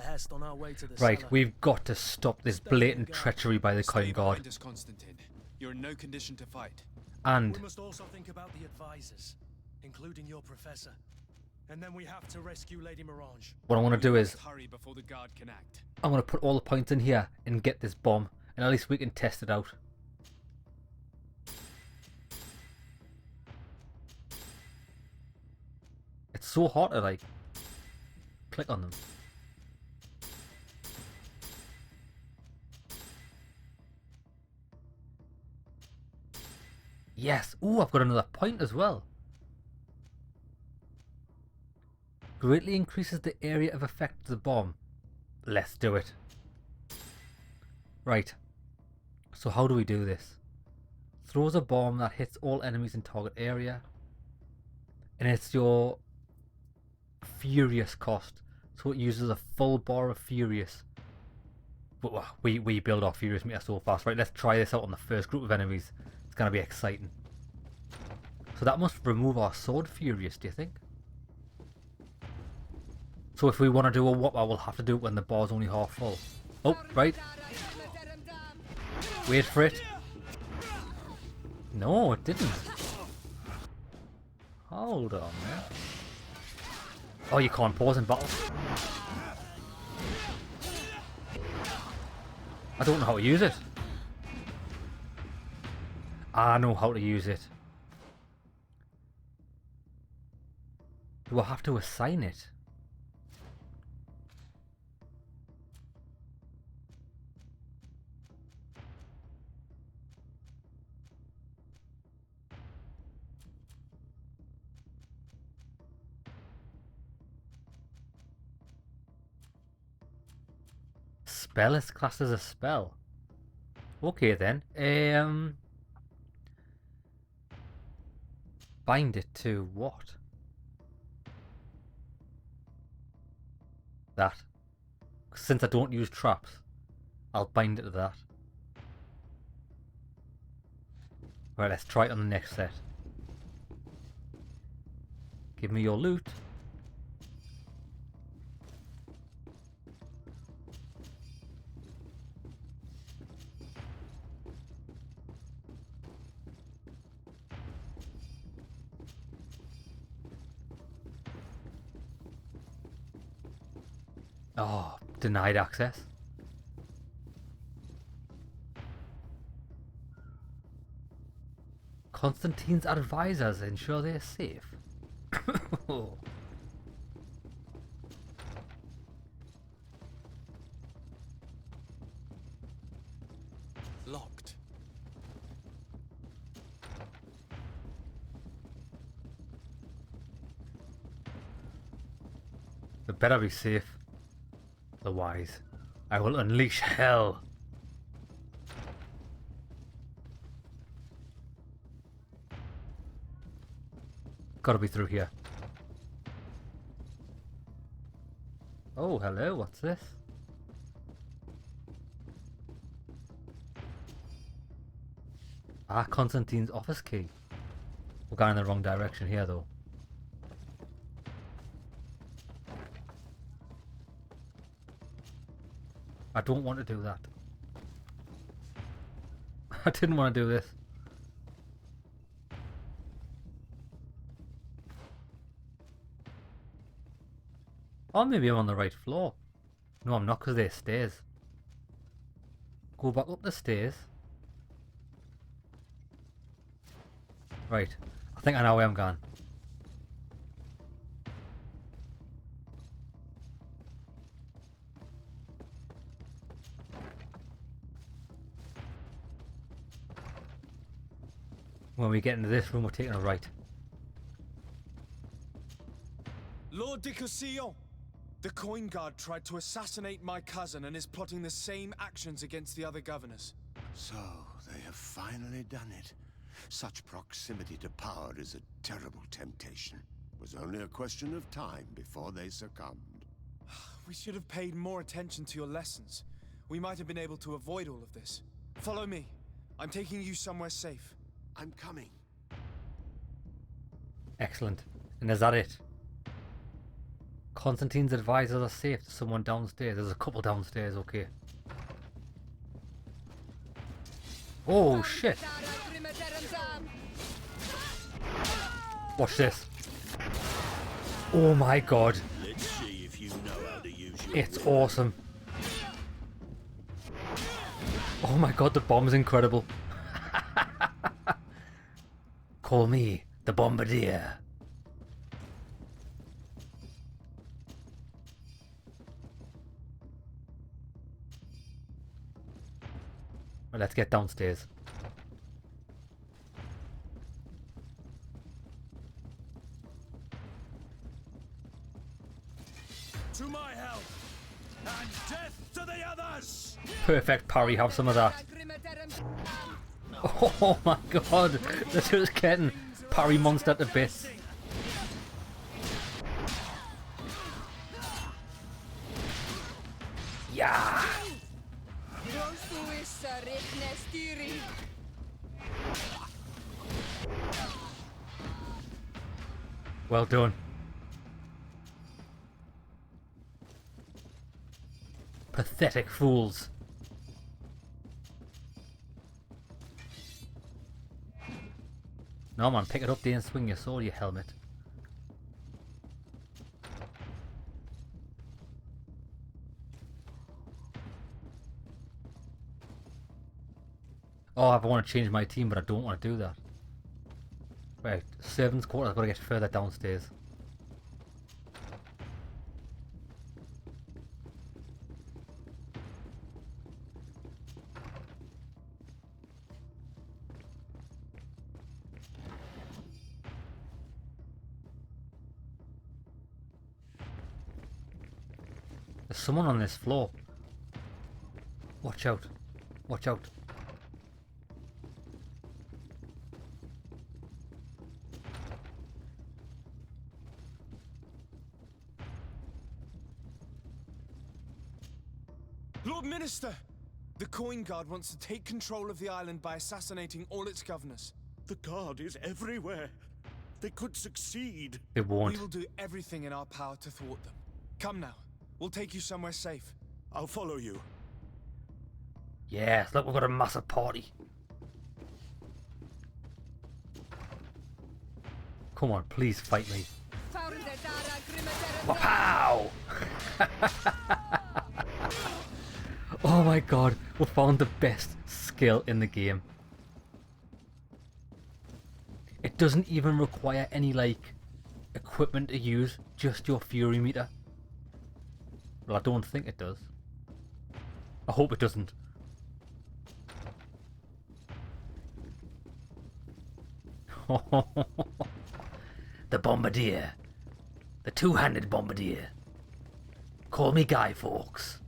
behest on our way to the Right, cellar. we've got to stop this blatant treachery by the coin guard. Behind us, Constantine. You're in no condition to fight. And We must also think about the advisors, including your professor. And then we have to rescue Lady Mirange. what I want to do is, Hurry before the guard can act. I want to put all the points in here and get this bomb, and at least we can test it out. It's so hard to like click on them. Yes. Ooh, I've got another point as well. Greatly increases the area of effect of the bomb. Let's do it. Right. So how do we do this? Throws a bomb that hits all enemies in target area. And it's your Furious cost. So it uses a full bar of Furious. But we build our Furious meter so fast. Right, let's try this out on the first group of enemies. It's going to be exciting. So that must remove our sword Furious, do you think? So if we want to do a whopper, we'll have to do it when the bar's only half full. Oh, right. Wait for it. No, it didn't. Hold on, man. Oh, you can't pause in battle. I don't know how to use it. I know how to use it. Do I have to assign it? Spell is classed as a spell. Okay then. Bind it to what? That. Since I don't use traps, I'll bind it to that. Right, let's try it on the next set. Give me your loot. Oh, denied access. Constantine's advisors ensure they're safe. Locked. It better be safe. Otherwise, I will unleash hell. Gotta be through here. Oh, hello, what's this? Ah, Constantine's office key. We're going in the wrong direction here, though. I don't want to do that. I didn't want to do this. Or maybe I'm on the right floor. No, I'm not, because there's stairs. Go back up the stairs. Right. I think I know where I'm going. When we get into this room, we're taking a right. Lord de Cossillon! The coin guard tried to assassinate my cousin and is plotting the same actions against the other governors. So, they have finally done it. Such proximity to power is a terrible temptation. It was only a question of time before they succumbed. We should have paid more attention to your lessons. We might have been able to avoid all of this. Follow me. I'm taking you somewhere safe. I'm coming. Excellent. And is that it? Constantine's advisors are safe. There's someone downstairs. There's a couple downstairs, okay. Oh shit! Watch this. Oh my god. Let's see if you know how to use your It's awesome. Oh my god, the bomb's incredible. Call me the Bombardier. Well, let's get downstairs. To my help! And death to the others! Perfect parry, have some of that. Oh my god, they're just getting parry monster to bits. Yeah! Well done. Pathetic fools. No man, pick it up there and swing your sword, you helmet. Oh, I want to change my team, but I don't want to do that. Right, servants' quarters, I've got to get further downstairs. There's someone on this floor. Watch out. Watch out. Lord Minister! The Coin Guard wants to take control of the island by assassinating all its governors. The guard is everywhere. They could succeed. They won't. We will do everything in our power to thwart them. Come now. We'll take you somewhere safe. I'll follow you. Yes, look, we've got a massive party. Come on, please fight me. Wow! Oh my god, we found the best skill in the game. It doesn't even require any, like, equipment to use, just your fury meter. Well, I don't think it does. I hope it doesn't. The Bombardier. The two-handed Bombardier. Call me Guy Fawkes.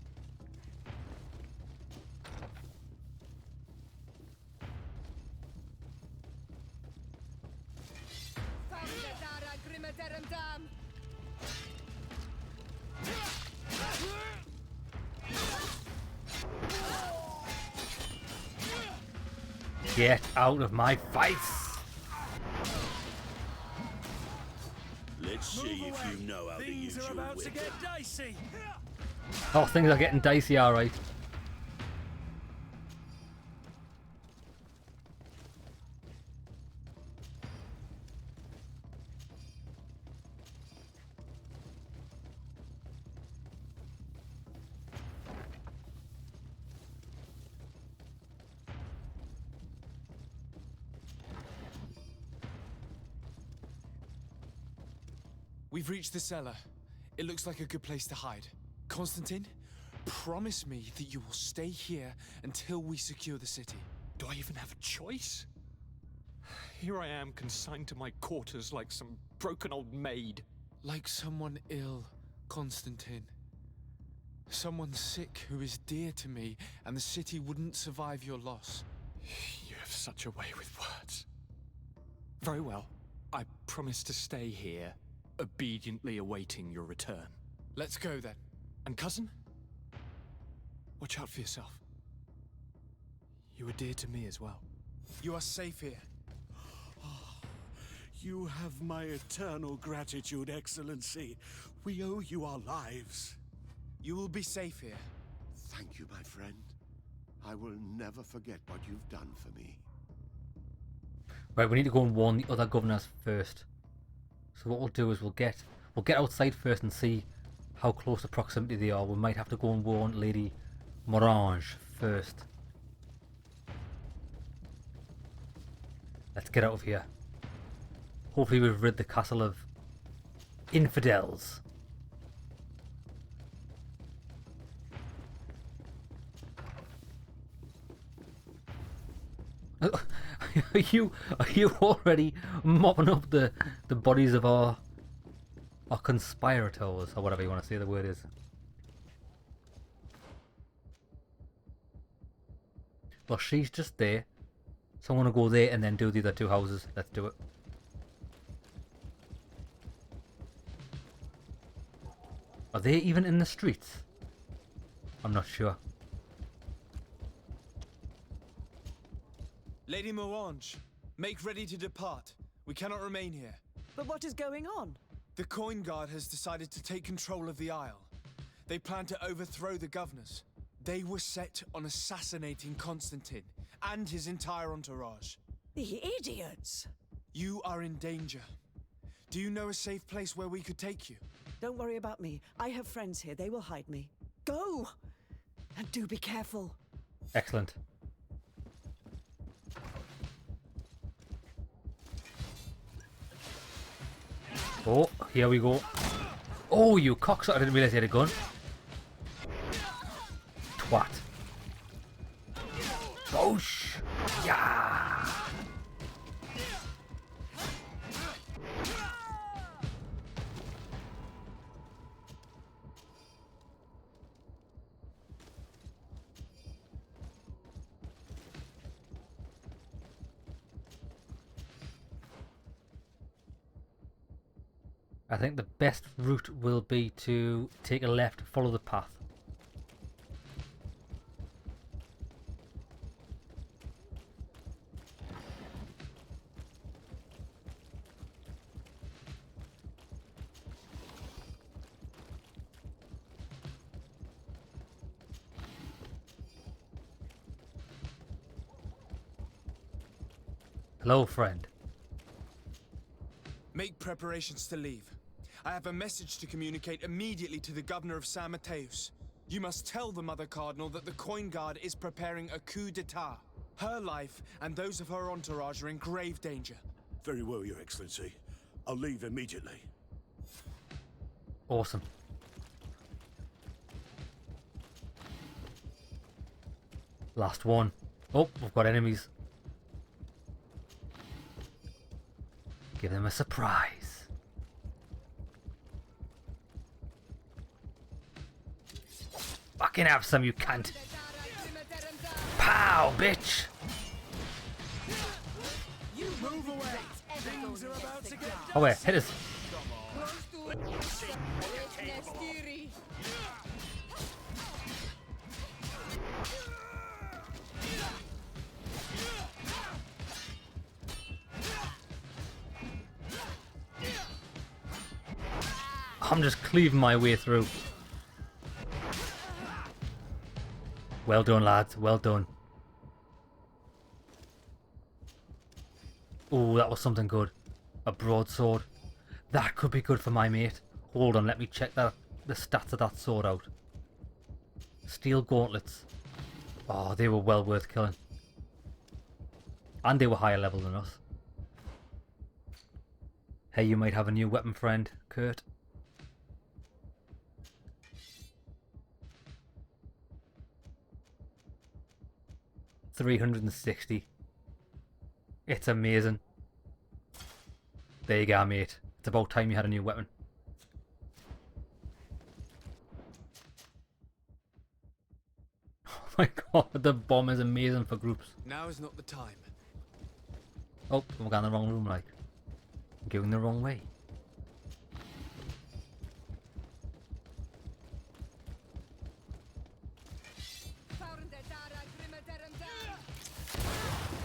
Get out of my face! Let's see if you know how to use Things are your about to whip. get dicey! Oh, things are getting dicey, alright. We've reached the cellar. It looks like a good place to hide. Constantine, promise me that you will stay here until we secure the city. Do I even have a choice? Here I am, consigned to my quarters like some broken old maid. Like someone ill, Constantine. Someone sick who is dear to me, and the city wouldn't survive your loss. You have such a way with words. Very well. I promise to stay here, obediently awaiting your return. Let's go then. And cousin? Watch out for yourself. You are dear to me as well. You are safe here. You have my eternal gratitude, Excellency. We owe you our lives. You will be safe here. Thank you, my friend. I will never forget what you've done for me. Right, we need to go and warn the other governors first. So what we'll do is we'll get outside first and see how close to proximity they are. We might have to go and warn Lady Morange first. Let's get out of here. Hopefully we've rid the castle of infidels. Are you already mopping up the bodies of our conspirators, or whatever you want to say the word is? Well, she's just there, so I'm gonna go there and then do the other two houses. Let's do it. Are they even in the streets? I'm not sure. Lady Morange, make ready to depart. We cannot remain here. But what is going on? The Coin Guard has decided to take control of the Isle. They plan to overthrow the governors. They were set on assassinating Constantine and his entire entourage. The idiots! You are in danger. Do you know a safe place where we could take you? Don't worry about me. I have friends here. They will hide me. Go! And do be careful. Excellent. Oh, here we go. Oh, you cocksucker. I didn't realise he had a gun. Twat. Boosh! Yeah! I think the best route will be to take a left, follow the path. Hello, friend. Make preparations to leave. I have a message to communicate immediately to the governor of San Mateus. You must tell the Mother Cardinal that the Coin Guard is preparing a coup d'etat. Her life and those of her entourage are in grave danger. Very well, Your Excellency. I'll leave immediately. Awesome. Last one. Oh, we've got enemies. Give them a surprise. Fucking have some, you cunt. Pow, bitch. Move away! Things are about to get done. Oh wait, hit us. I'm just cleaving my way through. Well done, lads. Well done. Oh, that was something good. A broadsword. That could be good for my mate. Hold on, let me check the stats of that sword out. Steel gauntlets. Oh, they were well worth killing. And they were higher level than us. Hey, you might have a new weapon, friend, Kurt. $360. It's amazing. There you go, mate. It's about time you had a new weapon. Oh my god, the bomb is amazing for groups. Now is not the time. Oh, I'm going in the wrong room, like. I'm going the wrong way.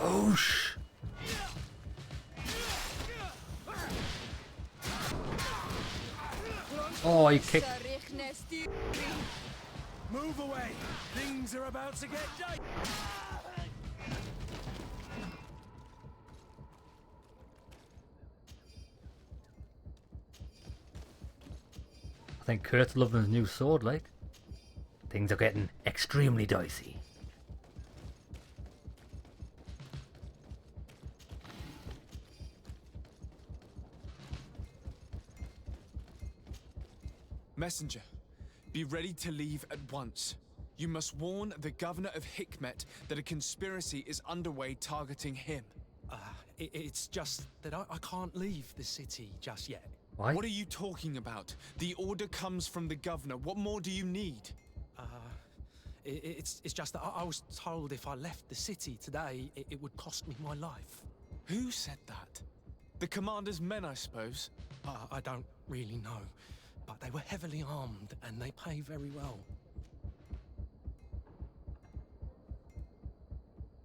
Oosh! Oh, he kicked. Move away! Things are about to get dicey! I think Kurt's loving his new sword, like. Things are getting extremely dicey. Messenger, be ready to leave at once. You must warn the governor of Hikmet that a conspiracy is underway targeting him. It's just that I can't leave the city just yet. Why? What are you talking about? The order comes from the governor. What more do you need? It's just that I was told if I left the city today, it would cost me my life. Who said that? The commander's men, I suppose. I don't really know, but they were heavily armed and they pay very well.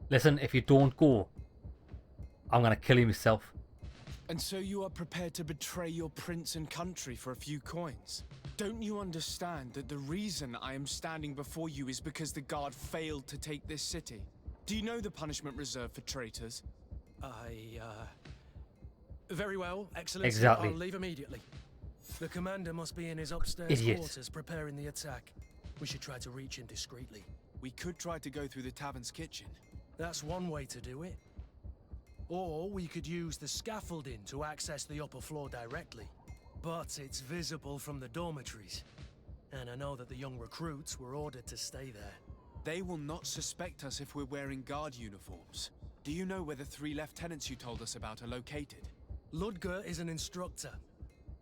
Listen, if you don't go, I'm gonna kill you myself. And so you are prepared to betray your prince and country for a few coins? Don't you understand that the reason I am standing before you is because the guard failed to take this city? Do you know the punishment reserved for traitors? Very well, Excellency. Exactly. I'll leave immediately. The commander must be in his upstairs Idiot. quarters preparing the attack. We should try to reach him discreetly. We could try to go through the tavern's kitchen. That's one way to do it. Or we could use the scaffolding to access the upper floor directly. But it's visible from the dormitories. And I know that the young recruits were ordered to stay there. They will not suspect us if we're wearing guard uniforms. Do you know where the 3 lieutenants you told us about are located? Ludger is an instructor.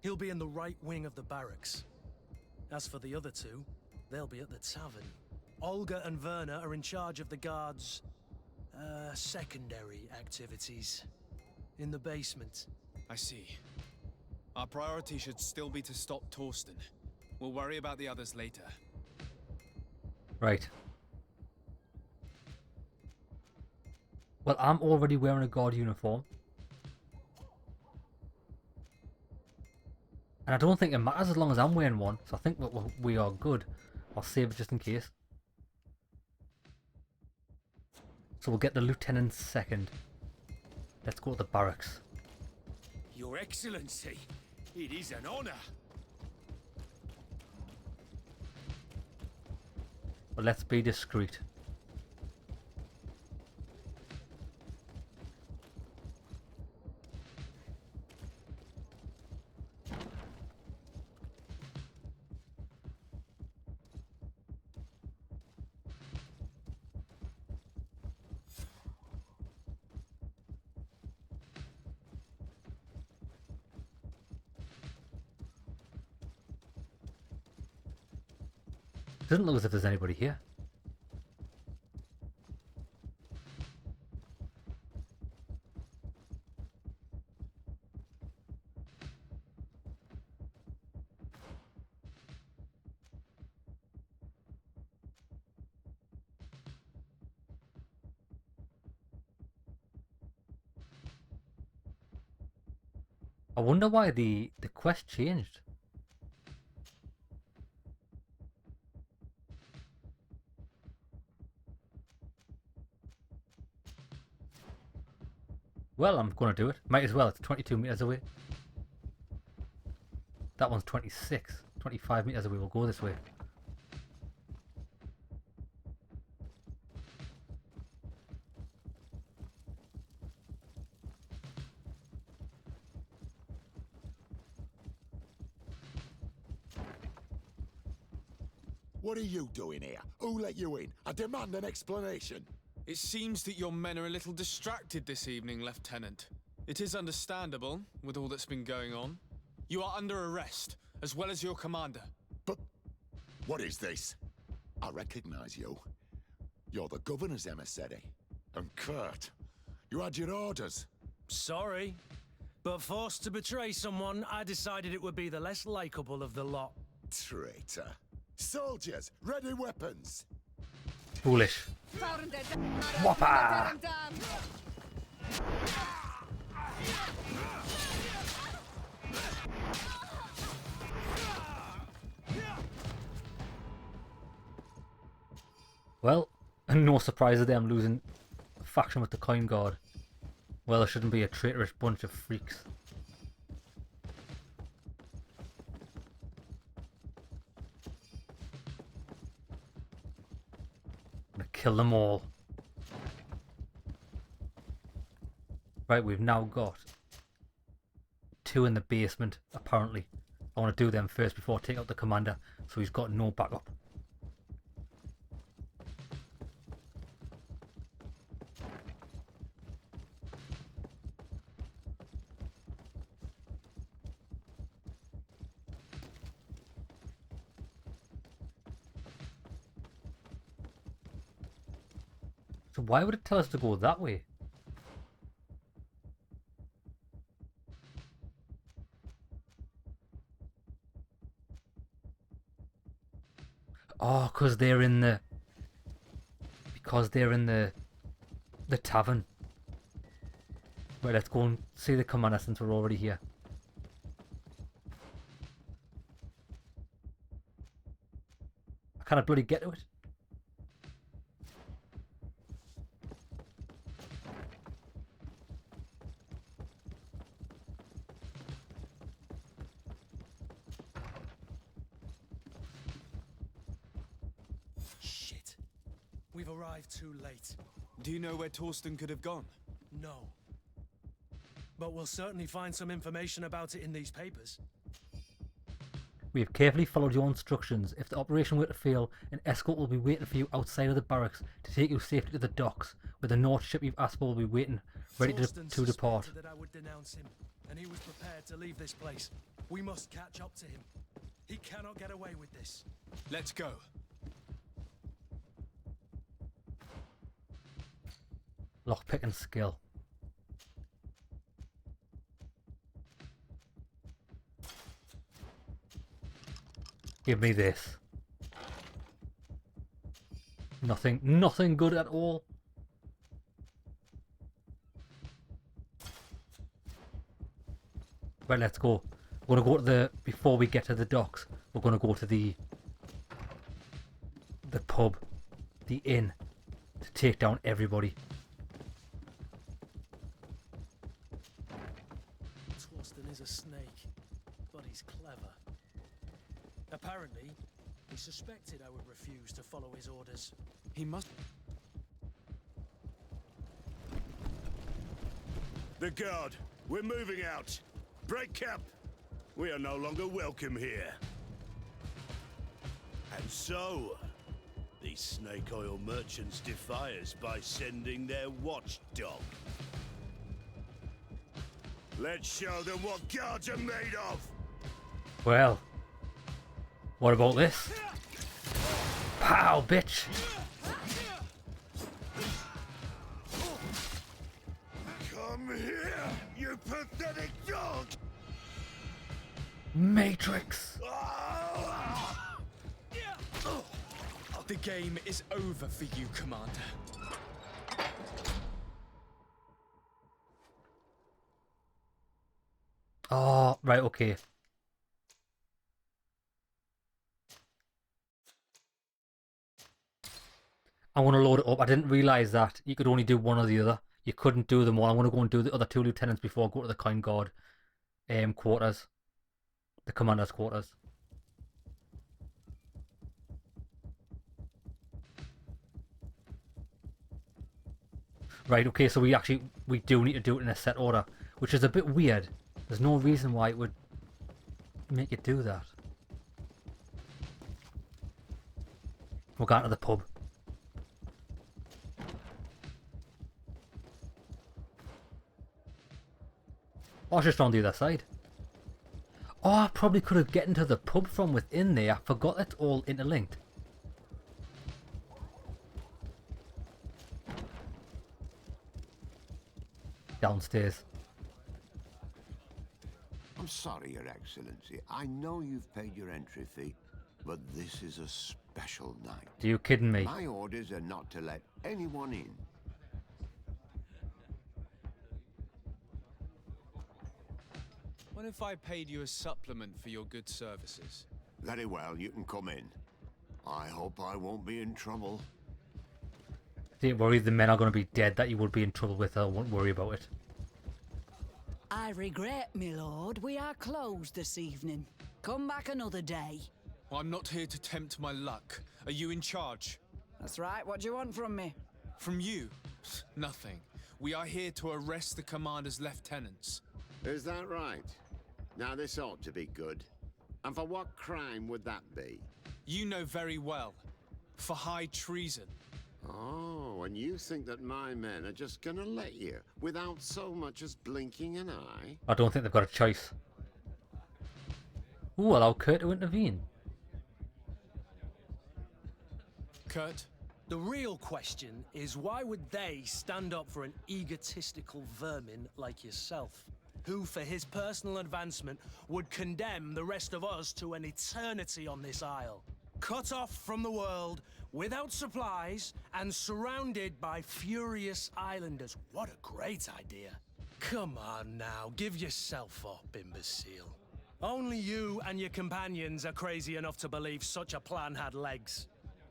He'll be in the right wing of the barracks. As for the other 2, they'll be at the tavern. Olga and Werner are in charge of the guards' secondary activities. In the basement. I see. Our priority should still be to stop Torsten. We'll worry about the others later. Right. Well, I'm already wearing a guard uniform. And I don't think it matters as long as I'm wearing one. So I think we are good. I'll save it just in case. So we'll get the lieutenant second. Let's go to the barracks. Your Excellency, it is an honor. But let's be discreet. Doesn't look as if there's anybody here. I wonder why the quest changed. Well, I'm going to do it. Might as well. It's 22 meters away. That one's 26. 25 meters away. We'll go this way. What are you doing here? Who let you in? I demand an explanation. It seems that your men are a little distracted this evening, Lieutenant. It is understandable, with all that's been going on. You are under arrest, as well as your commander. But what is this? I recognize you. You're the governor's emissary. And Kurt, you had your orders. Sorry, but forced to betray someone, I decided it would be the less likable of the lot. Traitor. Soldiers, ready weapons. Foolish. Whopper! Well, no surprises there, I'm losing faction with the coin guard. Well, there shouldn't be a traitorous bunch of freaks. I'm gonna kill them all. Right, we've now got 2 in the basement, apparently. I want to do them first before I take out the commander, so he's got no backup. So why would it tell us to go that way? Oh, because they're in the tavern. Right, let's go and see the commander since we're already here. I can't bloody get to it. Shit. We've arrived too late. Do you know where Torsten could have gone? No. But we'll certainly find some information about it in these papers. We have carefully followed your instructions. If the operation were to fail, an escort will be waiting for you outside of the barracks to take you safely to the docks, where the North ship you've asked for will be waiting, ready Torsten to depart. suspected that I would denounce him, and he was prepared to leave this place. We must catch up to him. He cannot get away with this. Let's go. Lockpicking skill. Give me this. Nothing good at all. Right, let's go. We're gonna go to before we get to the docks, we're gonna go to the pub, the inn, to take down everybody. Torsten is a snake, but he's clever. Apparently, he suspected I would refuse to follow his orders. He must... The guard, we're moving out. Break camp. We are no longer welcome here. And so, these snake oil merchants defy us by sending their watchdog. Let's show them what guards are made of. Well, what about this? Pow, bitch! Come here, you pathetic dog! Matrix! The game is over for you, Commander. Oh, right, okay. I want to load it up. I didn't realise that you could only do one or the other. You couldn't do them all. I want to go and do the other 2 lieutenants before I go to the coin guard quarters. The commander's quarters. Right, okay, so we do need to do it in a set order, which is a bit weird. There's no reason why it would make you do that. We're going to the pub. Oh, it's just on the other side. Oh, I probably could have gotten to the pub from within there. I forgot it's all interlinked. Downstairs. I'm sorry, Your Excellency. I know you've paid your entry fee, but this is a special night. Are you kidding me? My orders are not to let anyone in. What if I paid you a supplement for your good services? Very well, you can come in. I hope I won't be in trouble. Don't worry, the men are going to be dead that you would be in trouble with. I won't worry about it. I regret, my lord, we are closed this evening. Come back another day. I'm not here to tempt my luck. Are you in charge? That's right, what do you want from me? From you? Nothing. We are here to arrest the commander's lieutenants. Is that right? Now this ought to be good. And for what crime would that be? You know very well. For high treason. Oh, and you think that my men are just gonna let you, without so much as blinking an eye? I don't think they've got a choice. Ooh, allow Kurt to intervene. Kurt? The real question is why would they stand up for an egotistical vermin like yourself, who for his personal advancement would condemn the rest of us to an eternity on this isle, cut off from the world, without supplies, and surrounded by furious islanders? What a great idea. Come on now, give yourself up, imbecile. Only you and your companions are crazy enough to believe such a plan had legs.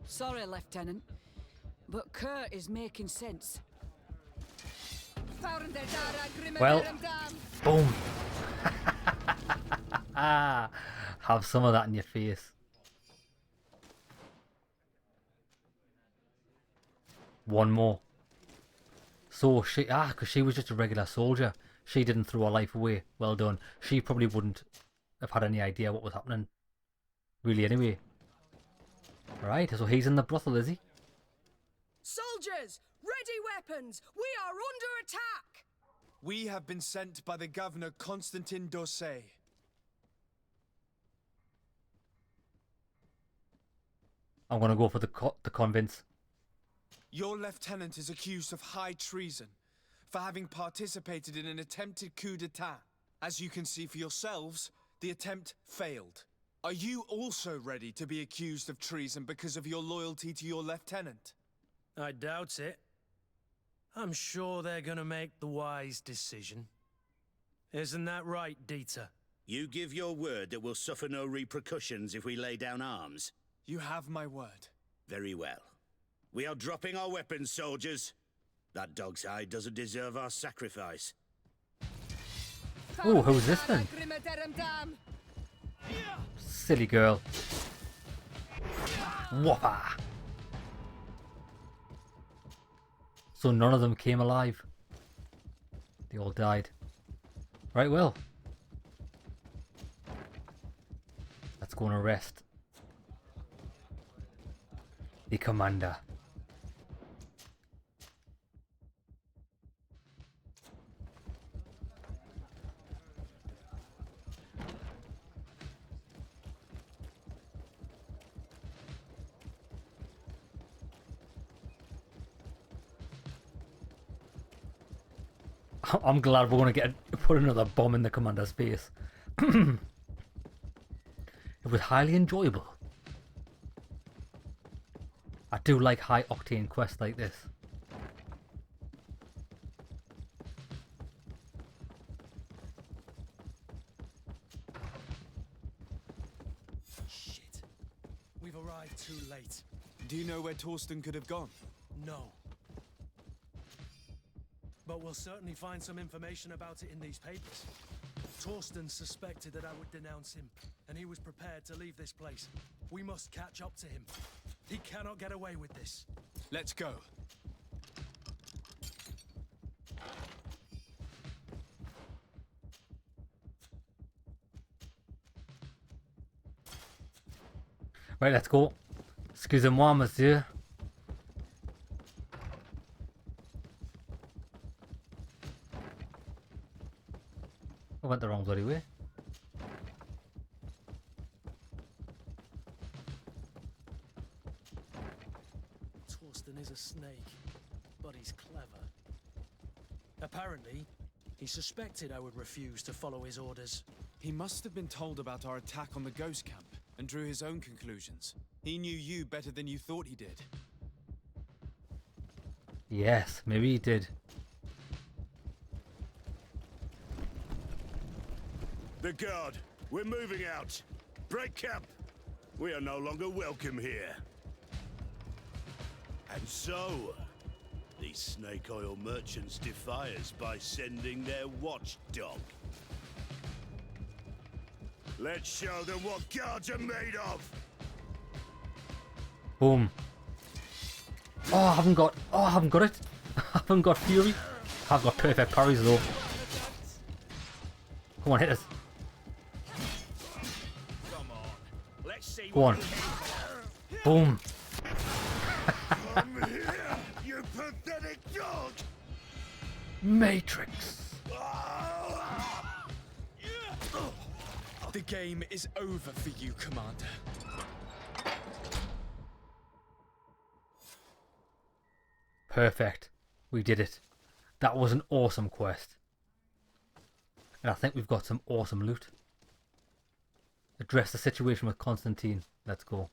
Sorry, Lieutenant, but Kurt is making sense. Well, boom. Have some of that in your face. One more. So she, because she was just a regular soldier. She didn't throw her life away. Well done. She probably wouldn't have had any idea what was happening. Really, anyway. Right, so he's in the brothel, is he? Soldiers, ready weapons! We are under attack! We have been sent by the governor Constantin Dossé. I'm gonna go for the convince. Your lieutenant is accused of high treason for having participated in an attempted coup d'etat. As you can see for yourselves, the attempt failed. Are you also ready to be accused of treason because of your loyalty to your lieutenant? I doubt it. I'm sure they're gonna make the wise decision. Isn't that right, Dieter? You give your word that we'll suffer no repercussions if we lay down arms? You have my word. Very well. We are dropping our weapons, soldiers. That dog's hide doesn't deserve our sacrifice. Oh, who's this then? Silly girl. Whopper. So none of them came alive. They all died. Right, well. Let's go and arrest the commander. I'm glad we're going to put another bomb in the commander's face. It was highly enjoyable. I do like high octane quests like this. Shit. We've arrived too late. Do you know where Torsten could have gone? No. But we'll certainly find some information about it in these papers. Torsten suspected that I would denounce him, and he was prepared to leave this place. We must catch up to him. He cannot get away with this. Let's go. Right, let's go. Excusez-moi, monsieur. I went the wrong bloody way. Torsten is a snake, but he's clever. Apparently, he suspected I would refuse to follow his orders. He must have been told about our attack on the ghost camp and drew his own conclusions. He knew you better than you thought he did. Yes, maybe he did. The guard, we're moving out. Break camp. We are no longer welcome here. And so, These snake oil merchants defy us by sending their watchdog. Let's show them what guards are made of! Boom. Oh, I haven't got it. I haven't got fury. I've got perfect parries though. Come on, hit us. Come on, let's see. Go on. Boom. Come here, you pathetic dog! Matrix. The game is over for you, Commander. Perfect. We did it. That was an awesome quest. And I think we've got some awesome loot. Address the situation with Constantine. Let's go.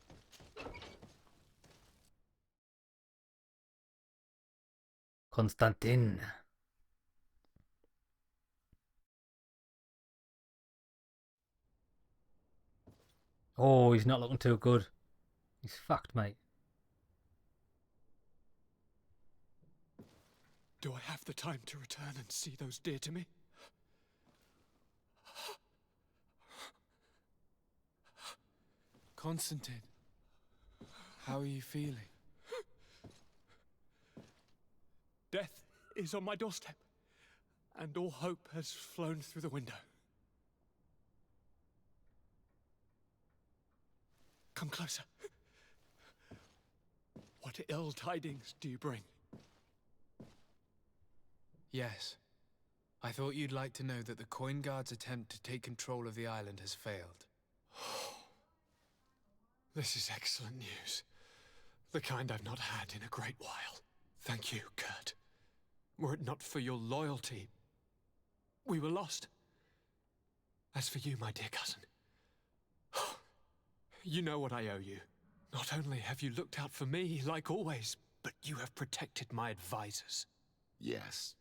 Constantine. Oh, he's not looking too good. He's fucked, mate. Do I have the time to return and see those dear to me? Constantine, how are you feeling? Death is on my doorstep, and all hope has flown through the window. Come closer. What ill tidings do you bring? Yes. I thought you'd like to know that the Coin Guard's attempt to take control of the island has failed. This is excellent news. The kind I've not had in a great while. Thank you, Kurt. Were it not for your loyalty, we were lost. As for you, my dear cousin, you know what I owe you. Not only have you looked out for me, like always, but you have protected my advisors. Yes.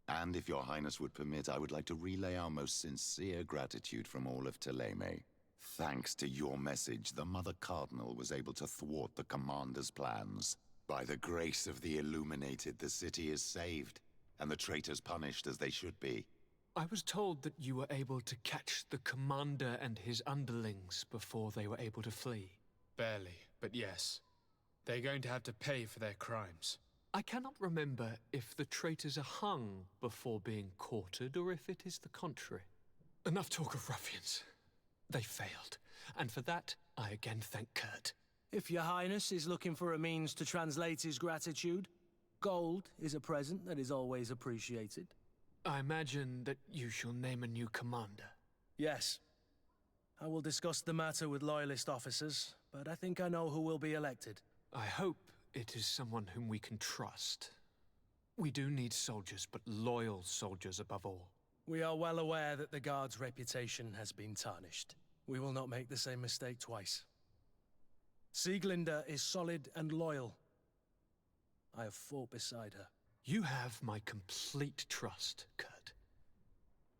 And if your highness would permit, I would like to relay our most sincere gratitude from all of Thélème. Thanks to your message, the Mother Cardinal was able to thwart the Commander's plans. By the grace of the Illuminated, the city is saved, and the traitors punished as they should be. I was told that you were able to catch the Commander and his underlings before they were able to flee. Barely, but yes. They're going to have to pay for their crimes. I cannot remember if the traitors are hung before being quartered, or if it is the contrary. Enough talk of ruffians. They failed, and for that, I again thank Kurt. If your highness is looking for a means to translate his gratitude, gold is a present that is always appreciated. I imagine that you shall name a new commander. Yes. I will discuss the matter with loyalist officers, but I think I know who will be elected. I hope it is someone whom we can trust. We do need soldiers, but loyal soldiers above all. We are well aware that the Guard's reputation has been tarnished. We will not make the same mistake twice. Sieglinde is solid and loyal. I have fought beside her. You have my complete trust, Kurt.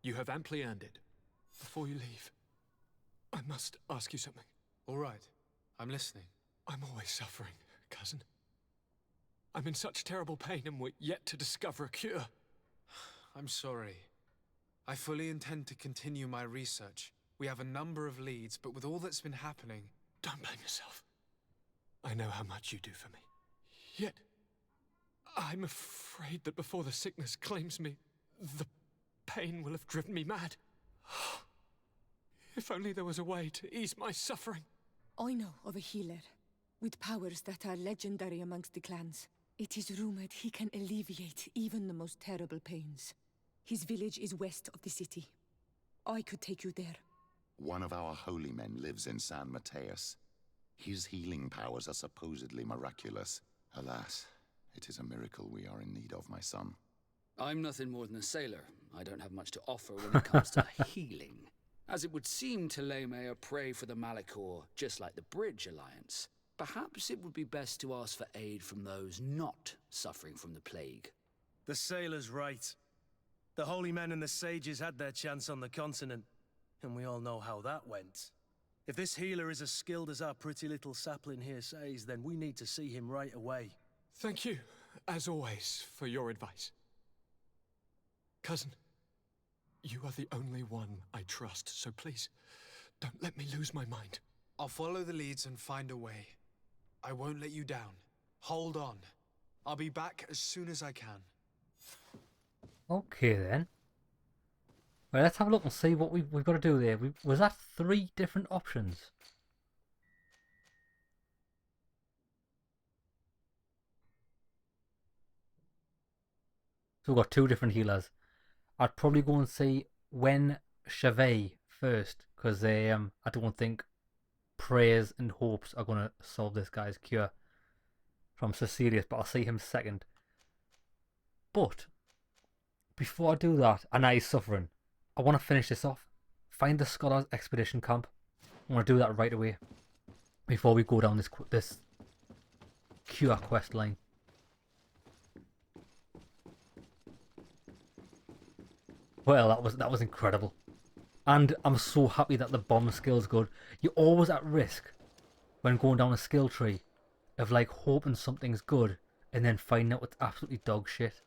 You have amply earned it. Before you leave, I must ask you something. All right. I'm listening. I'm always suffering, cousin. I'm in such terrible pain, and we're yet to discover a cure. I'm sorry. I fully intend to continue my research. We have a number of leads, but with all that's been happening... Don't blame yourself. I know how much you do for me. Yet, I'm afraid that before the sickness claims me, the pain will have driven me mad. If only there was a way to ease my suffering. I know of a healer, with powers that are legendary amongst the clans. It is rumored he can alleviate even the most terrible pains. His village is west of the city. I could take you there. One of our holy men lives in San Mateus. His healing powers are supposedly miraculous. Alas, it is a miracle we are in need of, my son. I'm nothing more than a sailor. I don't have much to offer when it comes to healing. As it would seem Thélème are prey for the Malachor, just like the Bridge Alliance. Perhaps it would be best to ask for aid from those not suffering from the plague. The sailor's right. The holy men and the sages had their chance on the continent, and we all know how that went. If this healer is as skilled as our pretty little sapling here says, then we need to see him right away. Thank you, as always, for your advice. Cousin, you are the only one I trust, so please, don't let me lose my mind. I'll follow the leads and find a way. I won't let you down. Hold on. I'll be back as soon as I can. Okay then. Well, let's have a look and see what we've got to do there. Was that 3 different options? So we've got 2 different healers. I'd probably go and see Wen Chevet first, because I don't think prayers and hopes are going to solve this guy's cure from Cecilius, but I'll see him second. But before I do that, and he's suffering, I want to finish this off. Find the Scholars Expedition Camp. I want to do that right away before we go down this cure quest line. Well, that was incredible. And I'm so happy that the bomb skill's good. You're always at risk when going down a skill tree of like hoping something's good and then finding out it's absolutely dog shit.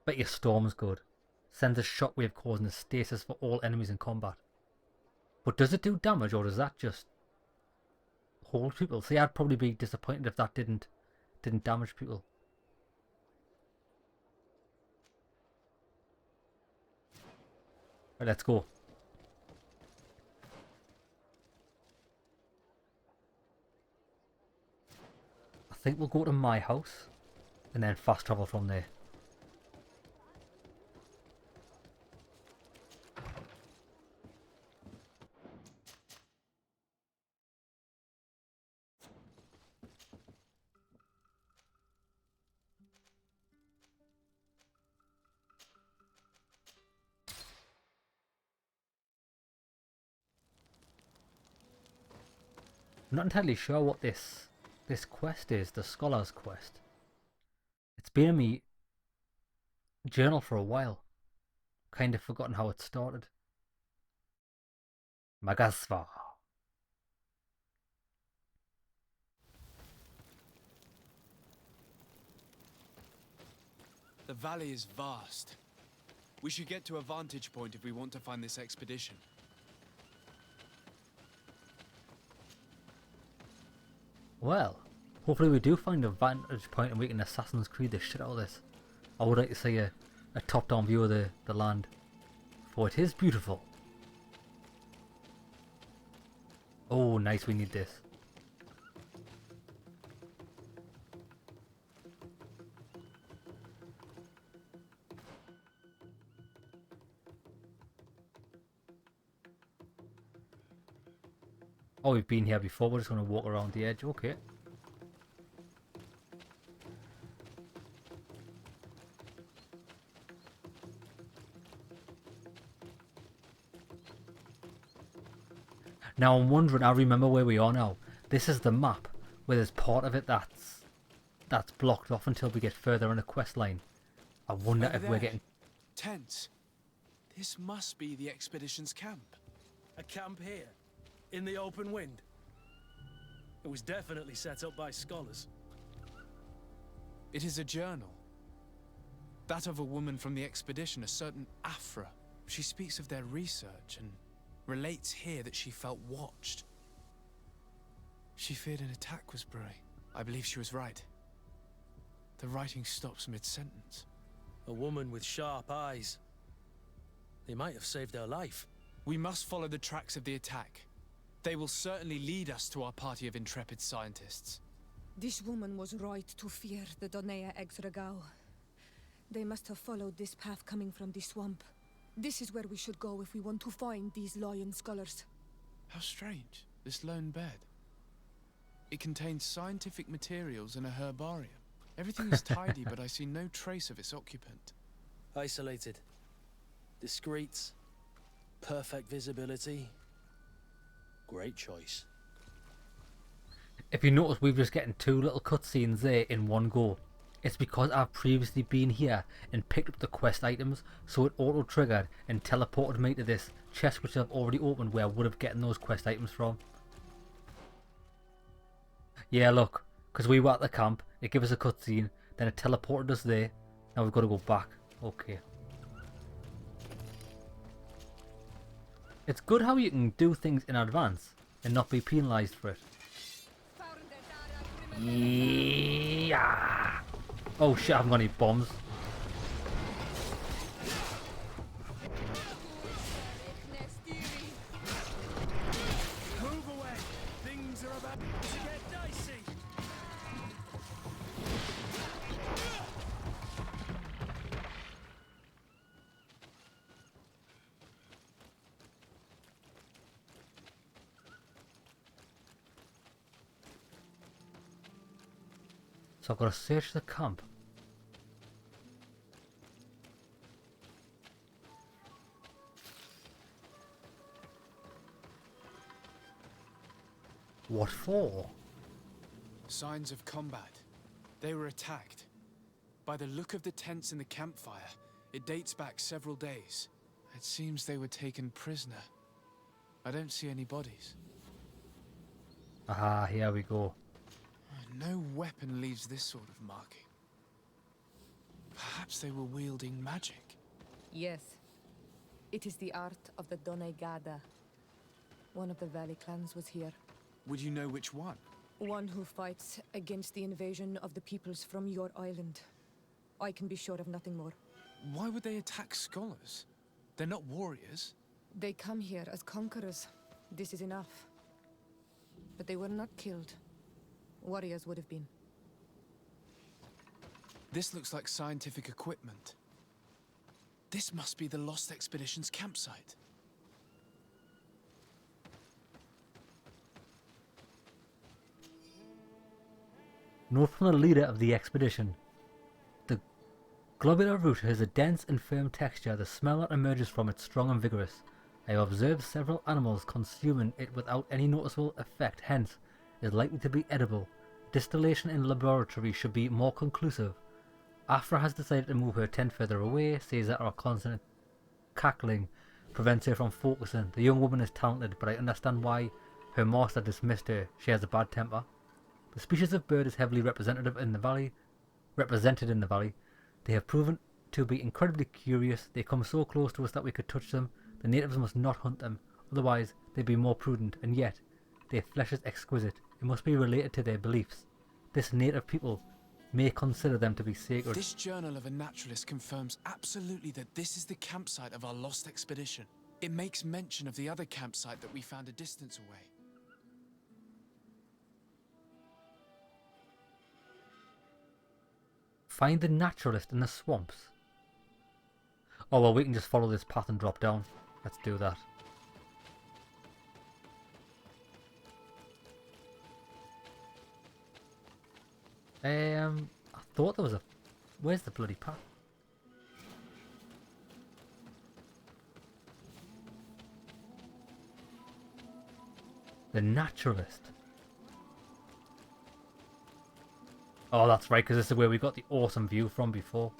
Bet your Storm's good. Sends a shockwave causing a stasis for all enemies in combat. But does it do damage, or does that just hold people? See, I'd probably be disappointed if that didn't damage people. Right, let's go. I think we'll go to my house and then fast travel from there. I'm not entirely sure what this quest is, the Scholar's Quest. It's been in my journal for a while. Kind of forgotten how it started. Magasva. The valley is vast. We should get to a vantage point if we want to find this expedition. Well, hopefully we do find a vantage point and we can Assassin's Creed the shit out of this. I would like to see a top-down view of the land. For it is beautiful. Oh, nice, we need this. Oh, we've been here before, we're just going to walk around the edge, okay. Now I'm wondering, I remember where we are now. This is the map, where there's part of it that's blocked off until we get further in the quest line. I wonder if we're getting... Tents. This must be the expedition's camp. A camp here? In the open wind? It was definitely set up by scholars. It is a journal. That of a woman from the expedition, a certain Aphra. She speaks of their research and relates here that she felt watched. She feared an attack was brewing. I believe she was right. The writing stops mid-sentence. A woman with sharp eyes. They might have saved her life. We must follow the tracks of the attack. They will certainly lead us to our party of intrepid scientists. This woman was right to fear the Donea Exregao. They must have followed this path coming from the swamp. This is where we should go if we want to find these lion scholars. How strange, this lone bed. It contains scientific materials and a herbarium. Everything is tidy, but I see no trace of its occupant. Isolated. Discreet. Perfect visibility. Great choice. If you notice, we've just getting 2 little cutscenes there in one go. It's because I've previously been here and picked up the quest items, so it auto-triggered and teleported me to this chest which I've already opened where I would have gotten those quest items from. Yeah, look, because we were at the camp It gave us a cutscene, then it teleported us there. Now we've got to go back. Okay. It's good how you can do things in advance and not be penalised for it. Yeah. Oh shit, I haven't got any bombs. Move away! Things are about to get dicey! So I've got to search the camp. What for? Signs of combat. They were attacked. By the look of the tents in the campfire, it dates back several days. It seems they were taken prisoner. I don't see any bodies. Aha, here we go. No weapon leaves this sort of marking. Perhaps they were wielding magic. Yes. It is the art of the Donegada. One of the Valley clans was here. Would you know which one? One who fights against the invasion of the peoples from your island. I can be sure of nothing more. Why would they attack scholars? They're not warriors. They come here as conquerors. This is enough. But they were not killed. Warriors would have been. This looks like scientific equipment. This must be the Lost Expedition's campsite. Note from the leader of the expedition. The globular root has a dense and firm texture. The smell that emerges from it strong and vigorous. I have observed several animals consuming it without any noticeable effect, hence it is likely to be edible. Distillation in laboratory should be more conclusive. Aphra has decided to move her tent further away, says that our constant cackling prevents her from focusing. The young woman is talented, but I understand why her master dismissed her. She has a bad temper. The species of bird is heavily represented in the valley. They have proven to be incredibly curious. They come so close to us that we could touch them. The natives must not hunt them, otherwise they'd be more prudent, and yet their flesh is exquisite. It must be related to their beliefs. This native people may consider them to be sacred. This journal of a naturalist confirms absolutely that this is the campsite of our lost expedition. It makes mention of the other campsite that we found a distance away. Find the naturalist in the swamps. Oh well, we can just follow this path and drop down. Let's do that. I thought there was a... Where's the bloody path? The naturalist. Oh, that's right, because this is where we got the awesome view from before.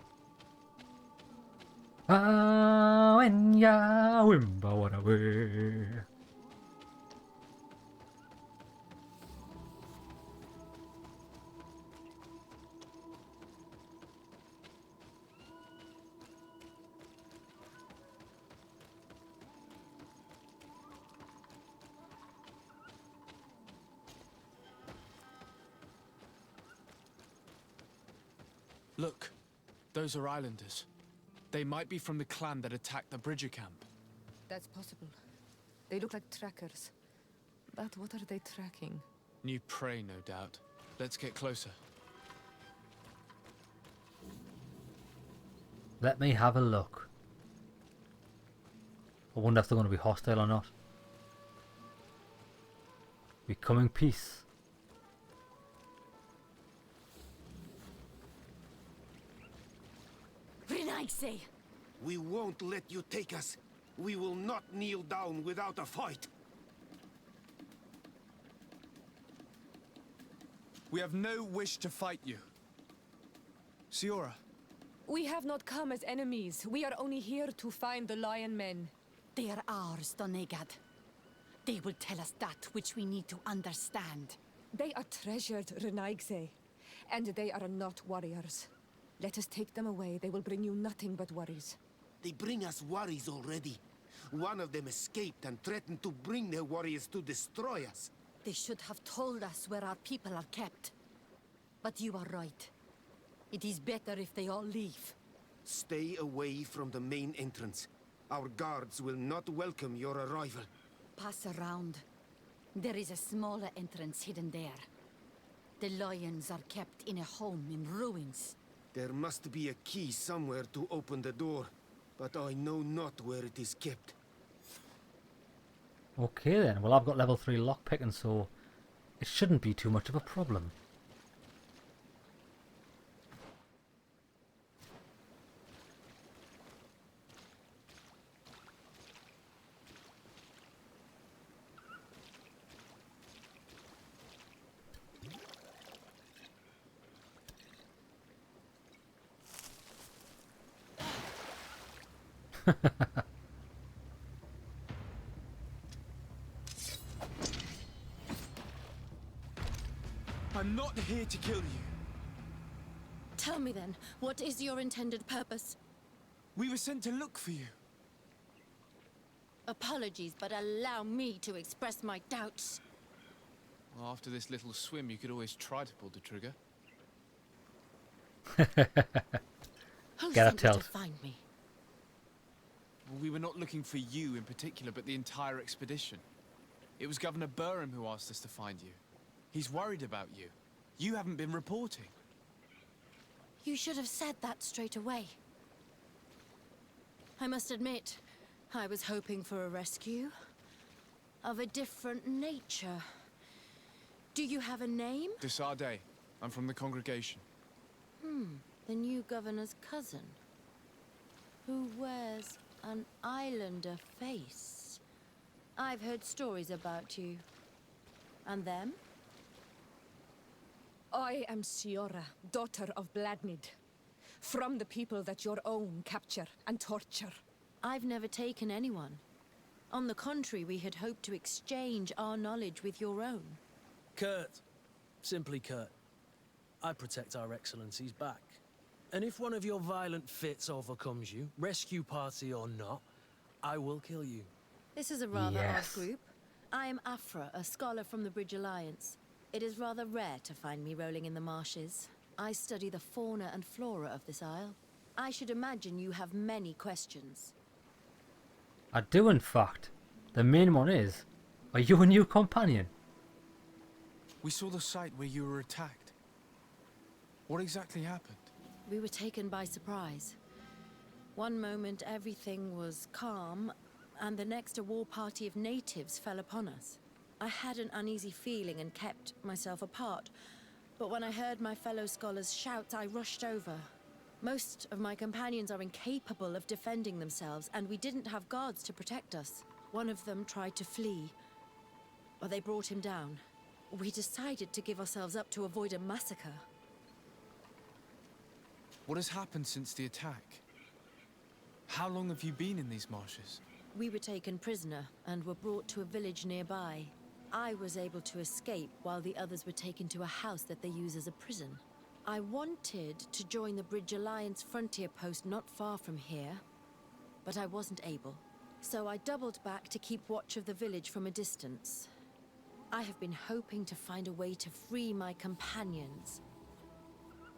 Look, those are islanders. They might be from the clan that attacked the Bridger camp. That's possible. They look like trackers. But what are they tracking? New prey, no doubt. Let's get closer. Let me have a look. I wonder if they're going to be hostile or not. Becoming peace. We won't let you take us. We will not kneel down without a fight. We have no wish to fight you. Siora. We have not come as enemies. We are only here to find the Lion Men. They are ours, Donegad. They will tell us that which we need to understand. They are treasured, Renaigse. and they are not warriors. Let us take them away. They will bring you nothing but worries. They bring us worries already. One of them escaped and threatened to bring their warriors to destroy us. They should have told us where our people are kept. But you are right. It is better if they all leave. Stay away from the main entrance. Our guards will not welcome your arrival. Pass around. There is a smaller entrance hidden there. The lions are kept in a home in ruins. There must be a key somewhere to open the door, but I know not where it is kept. Okay then, well I've got level 3 lockpicking, so it shouldn't be too much of a problem. I'm not here to kill you. Tell me then, what is your intended purpose? We were sent to look for you. Apologies, but allow me to express my doubts. Well, after this little swim, you could always try to pull the trigger. Who Get a sent you to tilt. find me? Well, we were not looking for you in particular, but the entire expedition. It was Governor Burham who asked us to find you. He's worried about you. You haven't been reporting. You should have said that straight away. I must admit, I was hoping for a rescue of a different nature. Do you have a name? De Sardet. I'm from the congregation. The new governor's cousin, who wears an islander face. I've heard stories about you. And them? I am Siora, daughter of Bladnid. From the people that your own capture and torture. I've never taken anyone. On the contrary, we had hoped to exchange our knowledge with your own. Kurt. Simply Kurt. I protect our excellencies back. And if one of your violent fits overcomes you, rescue party or not, I will kill you. This is a rather Yes. odd group. I am Aphra, a scholar from the Bridge Alliance. It is rather rare to find me rolling in the marshes. I study the fauna and flora of this isle. I should imagine you have many questions. I do in fact. The main one is, are you a new companion? We saw the site where you were attacked. What exactly happened? We were taken by surprise. One moment everything was calm, and the next a war party of natives fell upon us. I had an uneasy feeling and kept myself apart, but when I heard my fellow scholars' shouts, I rushed over. Most of my companions are incapable of defending themselves, and we didn't have guards to protect us. One of them tried to flee, but they brought him down. We decided to give ourselves up to avoid a massacre. What has happened since the attack? How long have you been in these marshes? We were taken prisoner and were brought to a village nearby. I was able to escape while the others were taken to a house that they use as a prison. I wanted to join the Bridge Alliance frontier post not far from here, but I wasn't able. So I doubled back to keep watch of the village from a distance. I have been hoping to find a way to free my companions,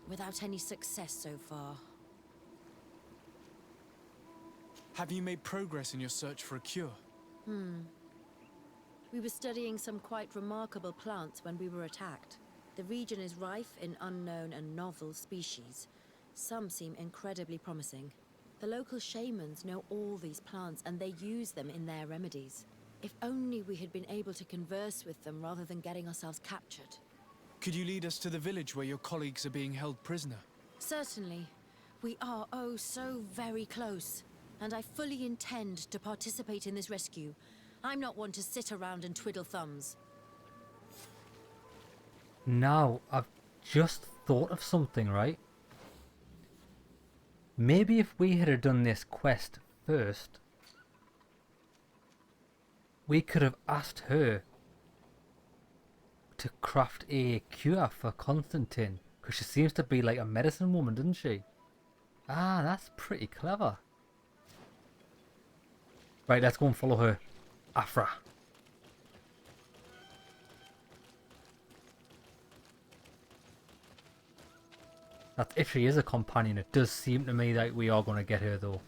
without any success so far. Have you made progress in your search for a cure? We were studying some quite remarkable plants when we were attacked. The region is rife in unknown and novel species. Some seem incredibly promising. The local shamans know all these plants and they use them in their remedies. If only we had been able to converse with them rather than getting ourselves captured. Could you lead us to the village where your colleagues are being held prisoner? Certainly. We are oh so very close. And I fully intend to participate in this rescue. I'm not one to sit around and twiddle thumbs. Now, I've just thought of something, right? Maybe if we had done this quest first, we could have asked her to craft a cure for Constantine. Because she seems to be like a medicine woman, doesn't she? Ah, that's pretty clever. Right, let's go and follow her. Aphra. That's if she is a companion. It does seem to me that we are going to get her though.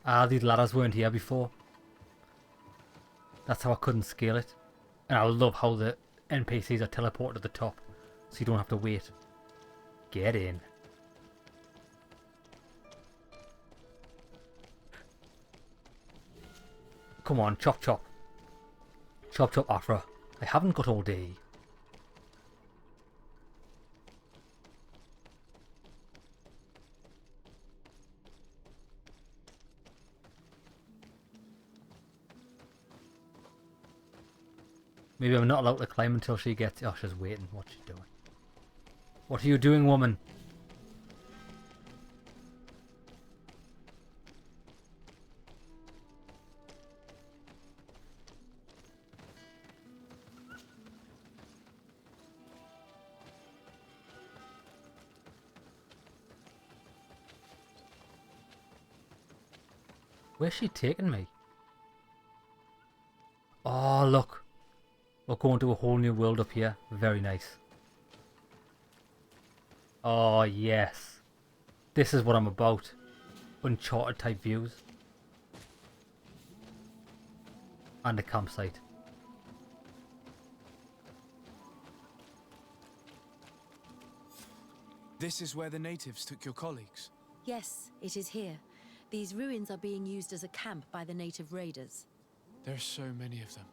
Ah, these ladders weren't here before. That's how I couldn't scale it. And I love how the NPCs are teleported to the top, so you don't have to wait. Get in. Come on, chop chop. Chop chop, Aphra. I haven't got all day. Maybe I'm not allowed to climb until she gets... Oh, she's waiting. What's she doing? What are you doing, woman? Where's she taking me? Oh, look. We're going to a whole new world up here. Very nice. Oh, yes. This is what I'm about. Uncharted type views. And a campsite. This is where the natives took your colleagues? Yes, it is here. These ruins are being used as a camp by the native raiders. There are so many of them.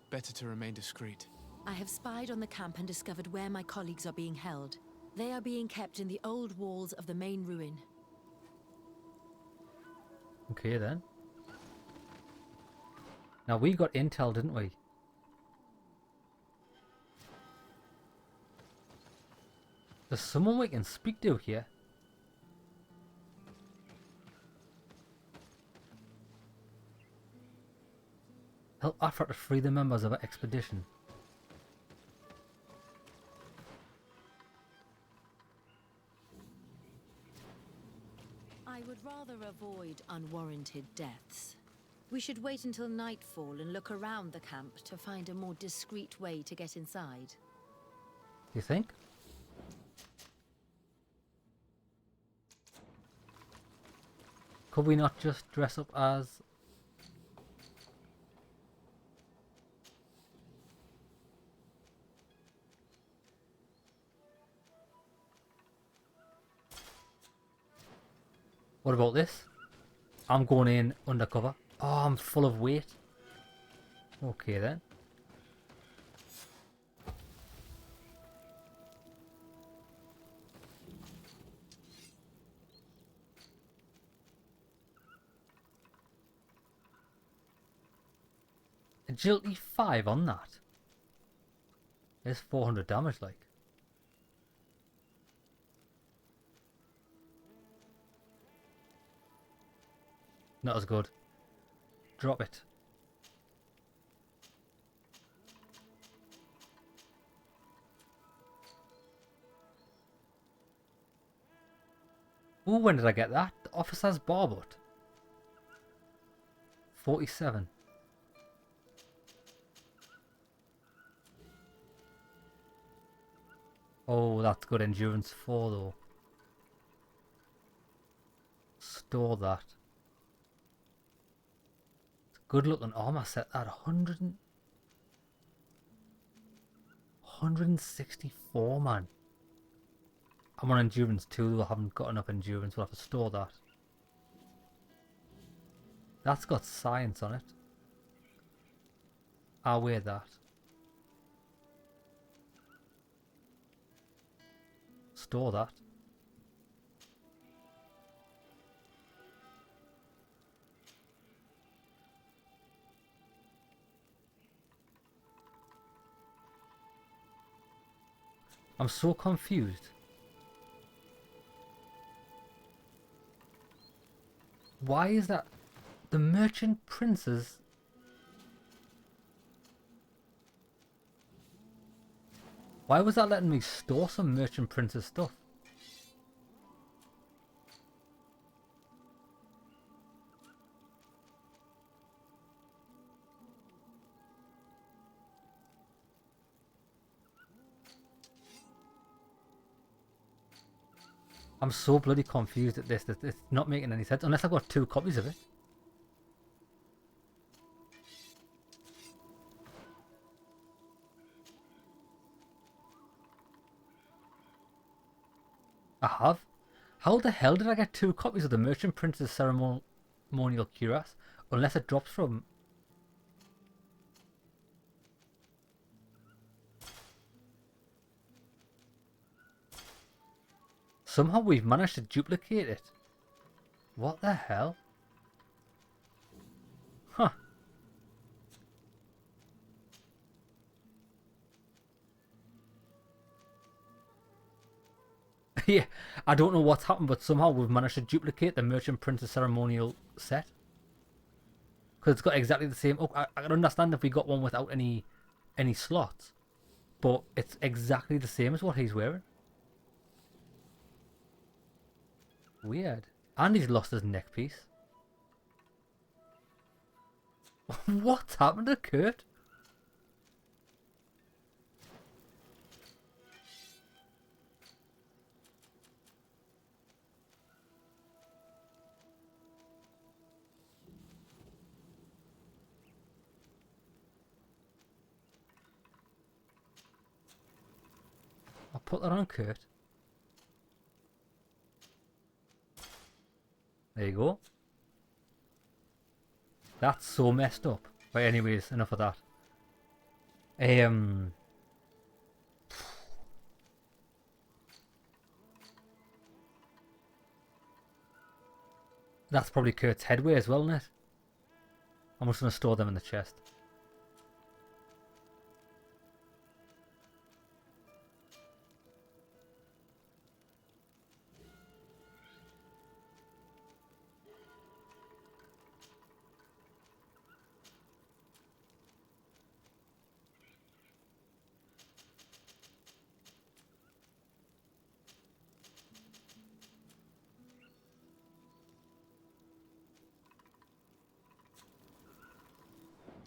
Better to remain discreet. I have spied on the camp and discovered where my colleagues are being held. They are being kept in the old walls of the main ruin. Okay then. Now we got intel, didn't we? There's someone we can speak to here. Help Aphra to free the members of our expedition. I would rather avoid unwarranted deaths. We should wait until nightfall and look around the camp to find a more discreet way to get inside. You think? Could we not just dress up as... What about this? I'm going in undercover. Oh, I'm full of weight. Okay then. Agility 5 on that. There's 400 damage like. Not as good. Drop it. Ooh, when did I get that? The officer's barbut. 47. Oh, that's good endurance 4 though. Store that. Good looking armor set at 164, man. I'm on endurance 2 though. I haven't got enough endurance. We'll have to store that. That's got science on it. I'll wear that. Store that. I'm so confused. Why is that? The merchant princes... Why was that letting me store some merchant princes stuff? I'm so bloody confused at this. It's not making any sense. Unless I've got 2 copies of it. I have? How the hell did I get 2 copies of the Merchant Prince's Ceremonial Cuirass? Unless it drops from... Somehow we've managed to duplicate it. What the hell? Huh. Yeah, I don't know what's happened, but somehow we've managed to duplicate the Merchant Prince's Ceremonial set. Because it's got exactly the same... Oh, I can understand if we got one without any slots. But it's exactly the same as what he's wearing. Weird. And he's lost his neck piece. What's happened to Kurt? I'll put that on Kurt. There you go. That's so messed up. But anyways, enough of that. That's probably Kurt's headwear as well, isn't it? I'm just going to store them in the chest.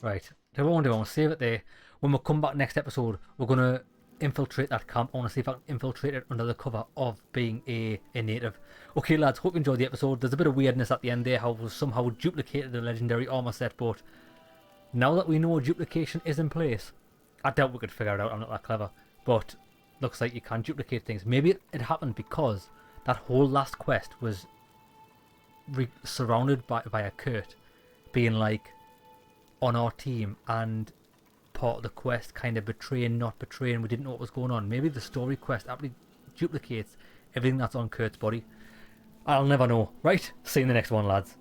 Right, I won't do. I'll save it there. When we come back next episode, we're going to infiltrate that camp. I want to see if I can infiltrate it under the cover of being a native. Okay, lads, hope you enjoyed the episode. There's a bit of weirdness at the end there, how we somehow duplicated the legendary armor set, but now that we know duplication is in place, I doubt we could figure it out. I'm not that clever, but looks like you can duplicate things. Maybe it happened because that whole last quest was surrounded by a Kurt being like, on our team, and part of the quest kind of betraying, not betraying. We didn't know what was going on. Maybe the story quest actually duplicates everything that's on Kurt's body. I'll never know. Right, see you in the next one, lads.